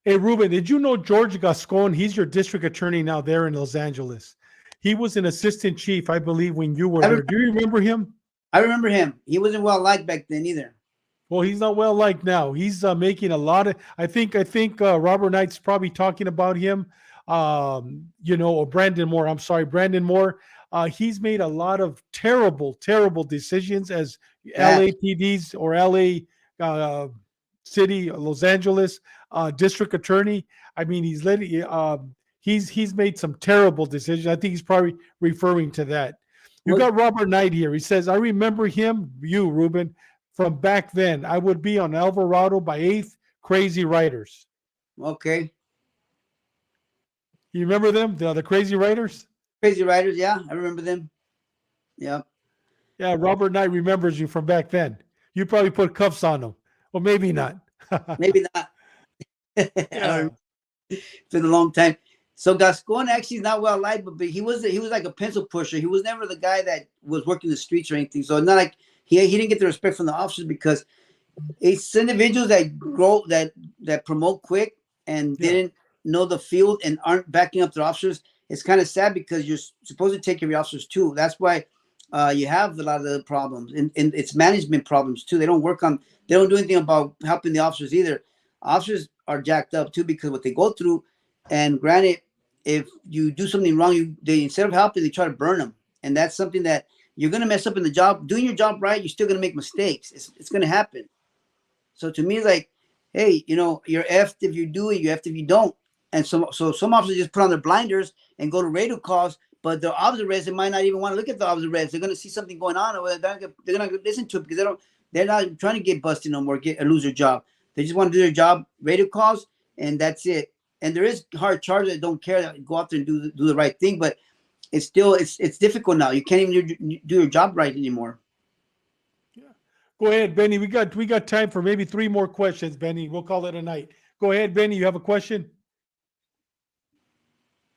Hey, Ruben, did you know George Gascon? He's your district attorney now there in Los Angeles. He was an assistant chief, I believe, when you were there. Do you remember him? I remember him. He wasn't well liked back then either. Well, he's not well liked now. He's making a lot of. I think Robert Knight's probably talking about him. Or Brandon Moore. I'm sorry, Brandon Moore. He's made a lot of terrible decisions as LAPD's or LA City, Los Angeles district attorney. I mean, he's made some terrible decisions. I think he's probably referring to that. You got Robert Knight here. He says, I remember him, you, Ruben, from back then. I would be on Alvarado by 8th, Crazy Riders. Okay. You remember them? The Crazy Riders? Crazy Riders, yeah. I remember them. Yeah. Yeah, Robert Knight remembers you from back then. You probably put cuffs on him. Well, maybe not. Maybe not. Yeah. It's been a long time. So Gascon actually is not well liked, but he was like a pencil pusher. He was never the guy that was working the streets or anything. So it's not like he didn't get the respect from the officers, because it's individuals that grow that promote quick and didn't know the field and aren't backing up their officers. It's kind of sad, because you're supposed to take care of your officers too. That's why you have a lot of the problems, and it's management problems too. They don't do anything about helping the officers either. Officers are jacked up too because of what they go through. And granted, if you do something wrong, they instead of helping, they try to burn them. And that's something that you're going to mess up in the job. Doing your job right, you're still going to make mistakes. It's going to happen. So to me, it's like, hey, you're effed if you do it, you're effed if you don't. And so some officers just put on their blinders and go to radio calls, but the officer reds, they might not even want to look at the officer reds. They're going to see something going on, or they're not going to listen to it, because they're not trying to get busted no more, or lose their job. They just want to do their job, radio calls, and that's it. And there is hard charges that don't care, that go out there and do the right thing, but it's still it's difficult now. You can't even do your job right anymore. Yeah. Go ahead, Benny. We got time for maybe 3 more questions, Benny. We'll call it a night. Go ahead, Benny. You have a question?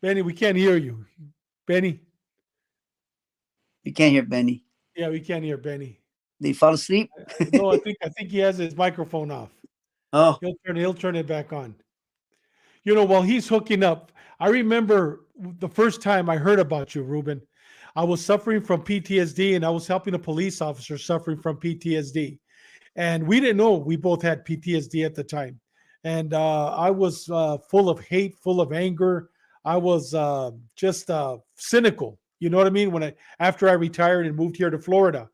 Benny, we can't hear you. Benny? You can't hear Benny. Yeah, we can't hear Benny. Did he fall asleep? No, I think he has his microphone off. Oh. He'll turn it back on. While he's hooking up, I remember the first time I heard about you, Ruben. I was suffering from PTSD, and I was helping a police officer suffering from PTSD. And we didn't know we both had PTSD at the time. And I was full of hate, full of anger. I was just cynical. You know what I mean? After I retired and moved here to Florida.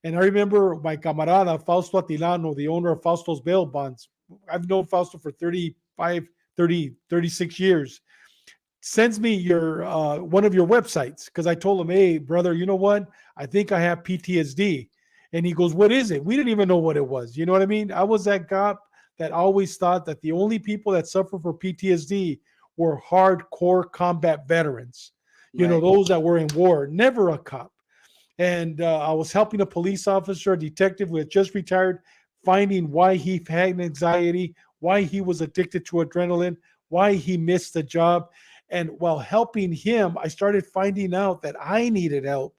And I remember my camarada, Fausto Atilano, the owner of Fausto's Bail Bonds. I've known Fausto for 36 years. Sends me your one of your websites, because I told him, hey, brother, you know what? I think I have PTSD. And he goes, what is it? We didn't even know what it was. You know what I mean? I was that cop that always thought that the only people that suffer from PTSD were hardcore combat veterans. Those that were in war, never a cop. And I was helping a police officer, a detective who had just retired, finding why he had anxiety, why he was addicted to adrenaline, why he missed the job. And while helping him, I started finding out that I needed help.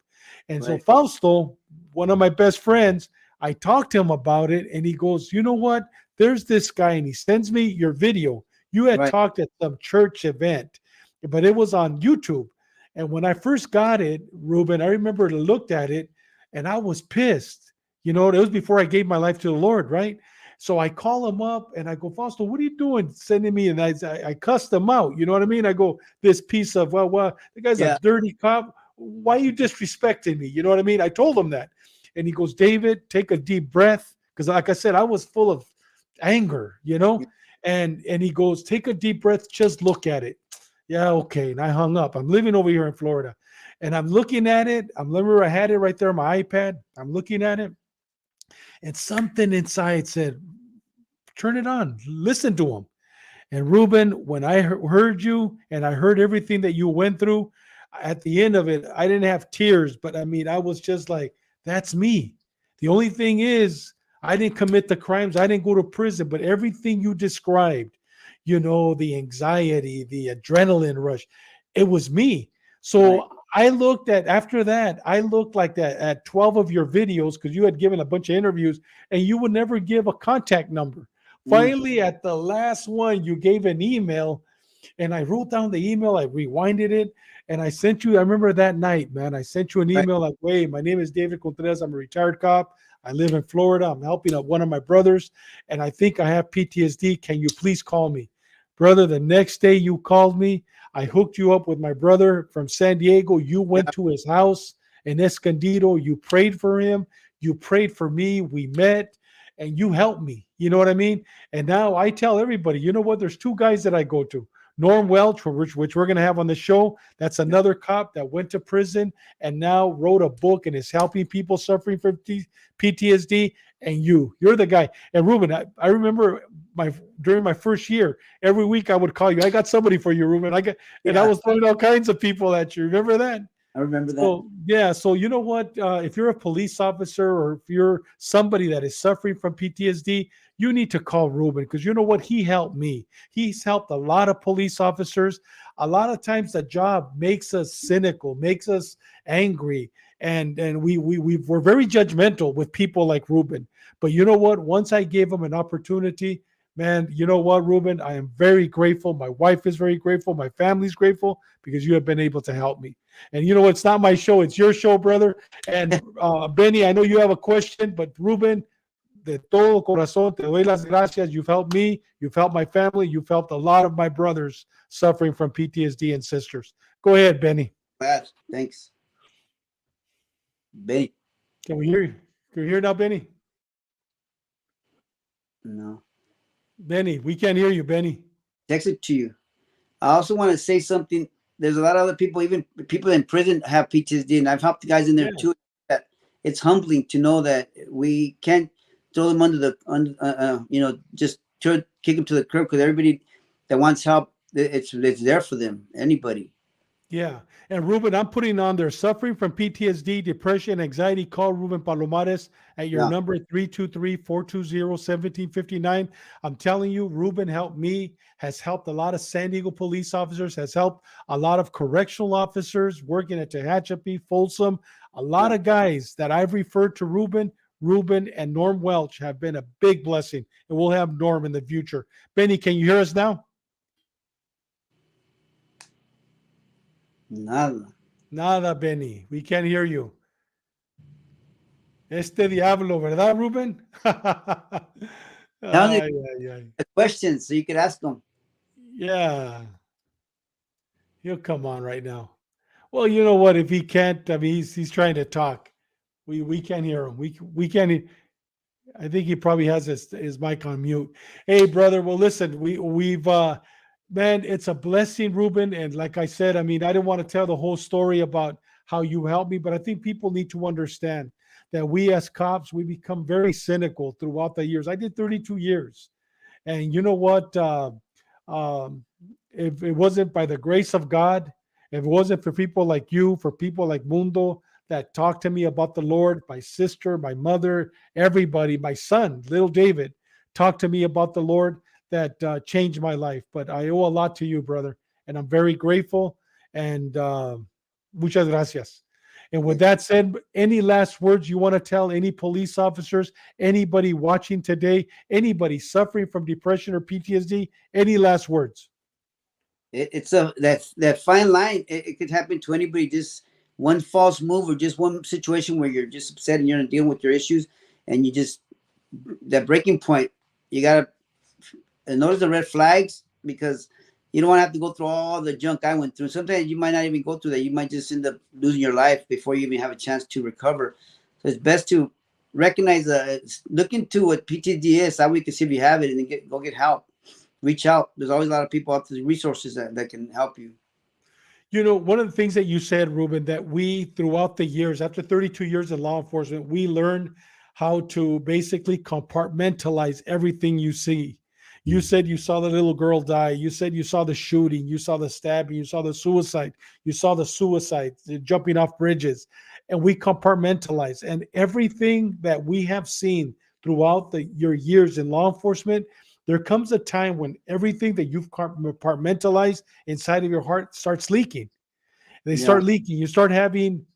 And so Fausto, one of my best friends, I talked to him about it, and he goes, you know what? There's this guy, and he sends me your video. You had talked at some church event, but it was on YouTube. And when I first got it, Ruben, I remember I looked at it, and I was pissed. It was before I gave my life to the Lord, right? So I call him up, and I go, Fausto, what are you doing? Sending me, and I cussed him out. You know what I mean? I go, this piece of, well, the guy's a dirty cop. Why are you disrespecting me? You know what I mean? I told him that. And he goes, David, take a deep breath. Because like I said, I was full of anger, And he goes, take a deep breath, just look at it. Yeah, okay. And I hung up. I'm living over here in Florida. And I'm looking at it. I remember I had it right there on my iPad. I'm looking at it. And something inside said, turn it on. Listen to him. And Ruben, when I heard you and I heard everything that you went through, at the end of it, I didn't have tears, but I mean, I was just like, that's me. The only thing is, I didn't commit the crimes. I didn't go to prison, but everything you described, the anxiety, the adrenaline rush, it was me. Right. So I looked at, after that, I looked like that at 12 of your videos because you had given a bunch of interviews and you would never give a contact number. Mm. Finally, at the last one, you gave an email, and I wrote down the email. I rewinded it, and I sent you. I remember that night, man. I sent you an Right. email like, "Wait, my name is David Contreras. I'm a retired cop. I live in Florida. I'm helping out one of my brothers, and I think I have PTSD. Can you please call me, brother?" The next day, you called me. I hooked you up with my brother from San Diego. You went Yeah. to his house in Escondido. You prayed for him. You prayed for me. We met, and you helped me. You know what I mean? And now I tell everybody, you know what? There's two guys that I go to. Norm Welch, which we're going to have on the show. That's another cop that went to prison and now wrote a book and is helping people suffering from PTSD. And you're the guy. And Ruben, I remember during my first year, every week I would call you. I got somebody for you, Ruben. And I Yeah. was throwing all kinds of people at you. Remember that? I remember that. So yeah, so you know what? If you're a police officer or if you're somebody that is suffering from PTSD, you need to call Ruben because you know what? He helped me. He's helped a lot of police officers. A lot of times the job makes us cynical, makes us angry, and we're very judgmental with people like Ruben. But you know what? Once I gave him an opportunity, man, you know what, Ruben? I am very grateful. My wife is very grateful. My family's grateful because you have been able to help me. And you know, it's not my show, it's your show, brother. And Benny, I know you have a question, but Ruben, de todo corazón, te doy las gracias. You've helped me, you've helped my family, you've helped a lot of my brothers suffering from PTSD and sisters. Go ahead, Benny. Bad. Thanks. Benny. Can we hear you? Can you hear now, Benny? No. Benny, we can't hear you, Benny. Text it to you. I also want to say something. There's a lot of other people, even people in prison, have PTSD, and I've helped the guys in there too. That it's humbling to know that we can't throw them under the, just kick them to the curb because everybody that wants help, it's there for them. Anybody. Yeah. And Ruben, I'm putting on there suffering from PTSD, depression, anxiety. Call Ruben Palomares at your number 323-420-1759. I'm telling you, Ruben helped me, has helped a lot of San Diego police officers, has helped a lot of correctional officers working at Tehachapi, Folsom. A lot of guys that I've referred to Ruben and Norm Welch have been a big blessing. And we'll have Norm in the future. Benny, can you hear us now? Nada, Benny. We can't hear you. Este diablo, ¿verdad, Ruben? Questions so you could ask them. Yeah. He'll come on right now. Well, you know what? If he can't, I mean, he's trying to talk. We can't hear him. We can't. I think he probably has his mic on mute. Hey, brother. Well, listen, we've man, it's a blessing, Ruben. And like I said, I mean, I didn't want to tell the whole story about how you helped me, but I think people need to understand that we as cops, we become very cynical throughout the years. I did 32 years. And you know what? If it wasn't by the grace of God, if it wasn't for people like you, for people like Mundo that talked to me about the Lord, my sister, my mother, everybody, my son, little David, talked to me about the Lord, that changed my life. But I owe a lot to you, brother, and I'm very grateful. And muchas gracias. And with that said, any last words you want to tell any police officers, anybody watching today, anybody suffering from depression or PTSD? Any last words? It's that fine line. It could happen to anybody. Just one false move or just one situation where you're just upset and you're not dealing with your issues, and you just that breaking point. You gotta notice the red flags because you don't want to have to go through all the junk I went through. Sometimes you might not even go through that. You might just end up losing your life before you even have a chance to recover. So it's best to recognize, look into what PTSD is, how we can see if you have it, and then go get help. reach out. There's always a lot of people out there, resources that can help you. One of the things that you said, Ruben, that we, throughout the years, after 32 years in law enforcement, we learned how to basically compartmentalize everything you see. You said you saw the little girl die. You said you saw the shooting. You saw the stabbing. You saw the suicide. You saw the suicide, the jumping off bridges. And we compartmentalize. And everything that we have seen throughout your years in law enforcement, there comes a time when everything that you've compartmentalized inside of your heart starts leaking. They Yeah. start leaking. You start having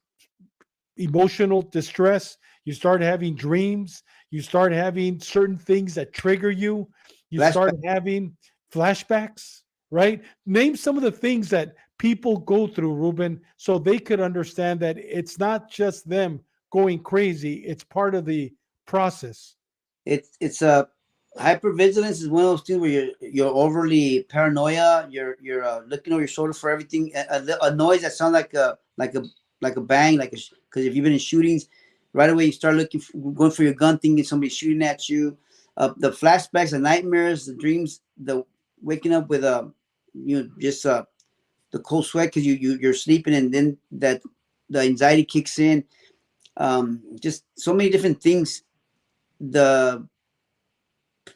emotional distress. You start having dreams. You start having certain things that trigger you. You start Flashback. having flashbacks, right? Name some of the things that people go through, Ruben, so they could understand that it's not just them going crazy. It's part of the process. It's a hypervigilance is one of those things where you're overly paranoia. You're looking over your shoulder for everything. A noise that sounds like a bang, because if you've been in shootings, right away you start going for your gun, thinking somebody's shooting at you. The flashbacks, the nightmares, the dreams, the waking up with just the cold sweat because you're sleeping, and then that the anxiety kicks in. Just so many different things.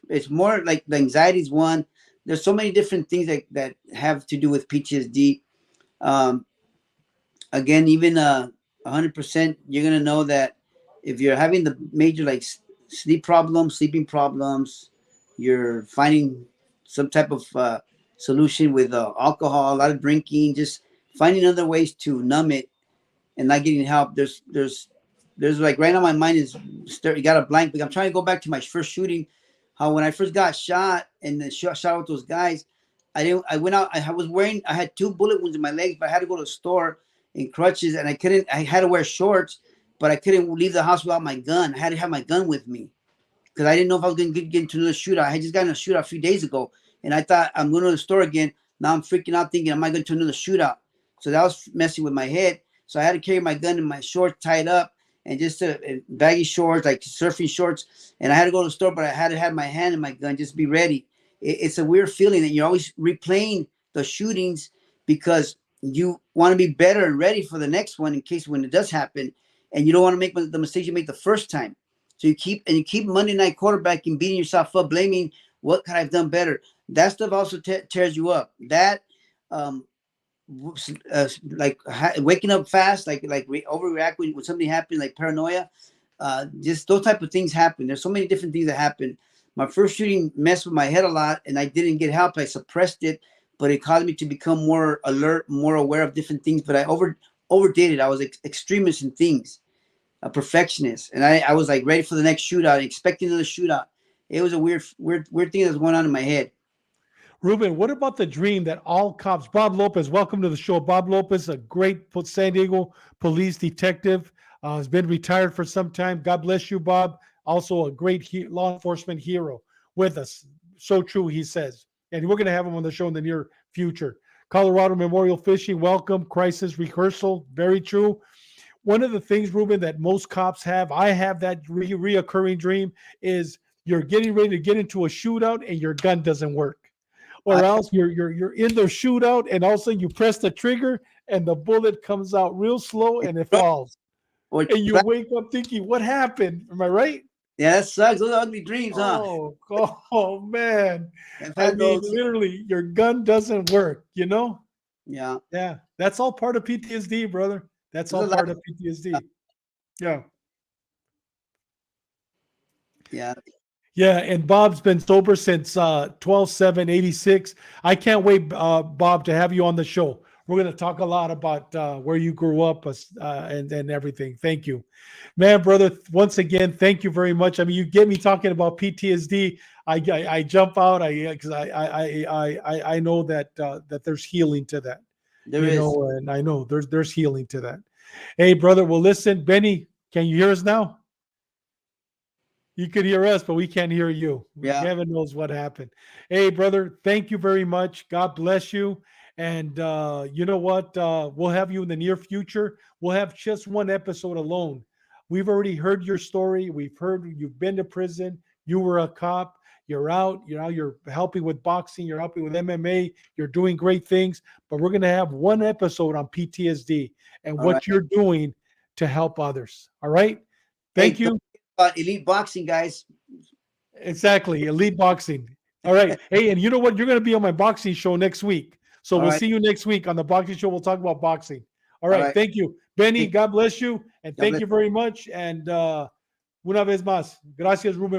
It's more like the anxiety is one. There's so many different things that have to do with PTSD. Um, Again, even 100%, you're gonna know that if you're having the major like sleeping problems, you're finding some type of solution with alcohol, a lot of drinking, just finding other ways to numb it and not getting help. There's like right now my mind is got a blank. But I'm trying to go back to my first shooting. How when I first got shot and then shot with those guys, I went out. I had 2 bullet wounds in my legs, but I had to go to the store in crutches, and I had to wear shorts, but I couldn't leave the house without my gun. I had to have my gun with me because I didn't know if I was going to get into another shootout. I had just gotten a shootout a few days ago, and I thought I'm going to the store again. Now I'm freaking out thinking, am I going to another shootout? So that was messing with my head. So I had to carry my gun in my shorts tied up and just baggy shorts, like surfing shorts. And I had to go to the store, but I had to have my hand in my gun, just be ready. It's a weird feeling that you're always replaying the shootings because you want to be better and ready for the next one in case when it does happen. And you don't want to make the mistakes you made the first time. So you keep Monday night quarterbacking, beating yourself up, blaming what could I have done better. That stuff also tears you up. That waking up fast, overreact when something happens, like paranoia. Just those type of things happen. There's so many different things that happen. My first shooting messed with my head a lot, and I didn't get help. I suppressed it, but it caused me to become more alert, more aware of different things. But I overdid it. I was extremist in things, a perfectionist, and I was like ready for the next shootout, expecting another shootout. It was a weird thing that was going on in my head. Ruben, what about the dream that all cops, Bob Lopez, welcome to the show. Bob Lopez, a great San Diego police detective, has been retired for some time. God bless you, Bob. Also a great law enforcement hero with us. So true, he says. And we're going to have him on the show in the near future. Colorado Memorial Fishing, welcome. Crisis rehearsal, very true. One of the things, Ruben, that most cops have, I have that reoccurring dream, is you're getting ready to get into a shootout and your gun doesn't work. Or else you're in the shootout and all of a sudden you press the trigger and the bullet comes out real slow and it falls. And you wake up thinking, what happened? Am I right? Yeah, that sucks. Those are ugly dreams, huh? Oh man. I mean, literally, your gun doesn't work, you know? Yeah. Yeah. That's all part of PTSD, brother. That's all part of PTSD. Yeah. Yeah. Yeah, and Bob's been sober since 12/7/86. I can't wait, Bob, to have you on the show. We're going to talk a lot about where you grew up and everything. Thank you, man, brother. Once again, thank you very much. I mean, you get me talking about PTSD. I jump out. Because I know that that there's healing to that. There is. And I know there's healing to that. Hey, brother. Well, listen, Benny, can you hear us now? You could hear us, but we can't hear you. Yeah. Heaven knows what happened. Hey, brother, thank you very much. God bless you. And you know what? We'll have you in the near future. We'll have just one episode alone. We've already heard your story. We've heard you've been to prison. You were a cop. You're out. You're helping with boxing. You're helping with MMA. You're doing great things. But we're going to have one episode on PTSD and All what right. you're doing to help others. All right. Thank Hey, you. Elite Boxing, guys. Exactly. Elite boxing. All right. Hey, and you know what? You're going to be on my boxing show next week. So All we'll right. see you next week on the boxing show. We'll talk about boxing. All All right. right. Thank you, Benny. Thank- God bless you. And God thank bless. you very much. And una vez más, gracias, Ruben.